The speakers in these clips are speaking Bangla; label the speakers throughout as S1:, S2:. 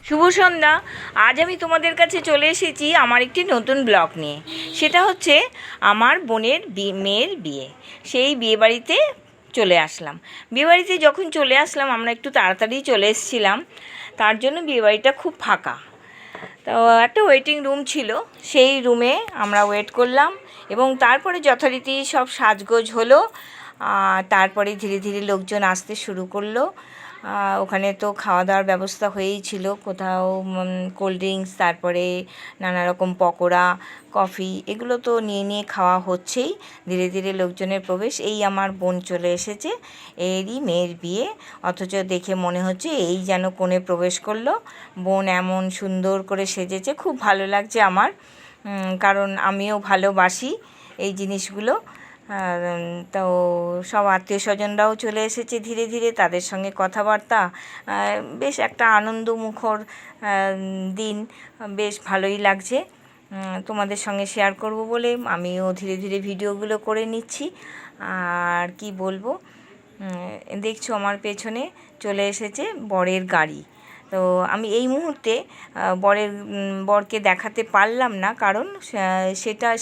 S1: শুভ সন্ধ্যা। আজ আমি তোমাদের কাছে চলে এসেছি আমার একটি নতুন ব্লগ নিয়ে। সেটা হচ্ছে আমার বোনের মেয়ের বিয়ে। সেই বিয়েবাড়িতে চলে আসলাম। বিয়েবাড়িতে যখন চলে আসলাম আমরা একটু তাড়াতাড়ি চলে এসেছিলাম, তার জন্য বিয়েবাড়িটা খুব ফাঁকা। তো একটা ওয়েটিং রুম ছিল, সেই রুমে আমরা ওয়েট করলাম এবং তারপরে যথারীতি সব সাজগোজ হলো। তারপরে ধীরে ধীরে লোকজন আসতে শুরু করলো। ওখানে তো খাওয়া দাওয়ার ব্যবস্থা হয়েই ছিল, কোথাও কোল্ড ড্রিঙ্কস, তারপরে নানা রকম পকোড়া, কফি, এগুলো তো নিয়ে নিয়ে খাওয়া হচ্ছেই। ধীরে ধীরে লোকজনের প্রবেশ। এই আমার বোন চলে এসেছে, এরই মেয়ের বিয়ে, অথচ দেখে মনে হচ্ছে এই যেন কোণে প্রবেশ করলো। বোন এমন সুন্দর করে সেজেছে, খুব ভালো লাগছে আমার, কারণ আমিও ভালোবাসি এই জিনিসগুলো। তো সব আত্মীয় স্বজনরাও চলে এসেছে ধীরে ধীরে, তাদের সঙ্গে কথাবার্তা, বেশ একটা আনন্দমুখর দিন, বেশ ভালোই লাগছে। তোমাদের সঙ্গে শেয়ার করব বলে আমিও ধীরে ধীরে ভিডিওগুলো করে নিচ্ছি। আর কি বলবো, দেখছো আমার পেছনে চলে এসেছে বরের গাড়ি। তো আমি এই মুহূর্তে বরকে দেখাতে পারলাম না, কারণ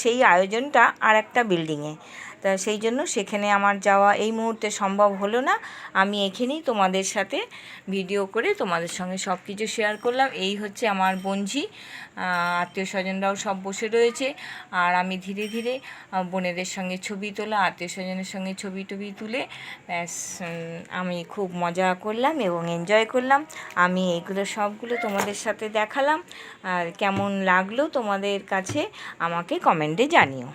S1: সেই আয়োজনটা আর একটা বিল্ডিংয়ে, তা সেই জন্য সেখানে আমার যাওয়া এই মুহূর্তে সম্ভব হলো না। আমি এখানেই তোমাদের সাথে ভিডিও করে তোমাদের সঙ্গে সব কিছু শেয়ার করলাম। এই হচ্ছে আমার বোনঝি, আত্মীয় স্বজনরাও সব বসে রয়েছে, আর আমি ধীরে ধীরে বোনেদের সঙ্গে ছবি তোলা, আত্মীয় স্বজনের সঙ্গে ছবি টবি তুলে ব্যাস আমি খুব মজা করলাম এবং এনজয় করলাম। আমি এগুলো সবগুলো তোমাদের সাথে দেখালাম, আর কেমন লাগলো তোমাদের কাছে আমাকে কমেন্টে জানিও।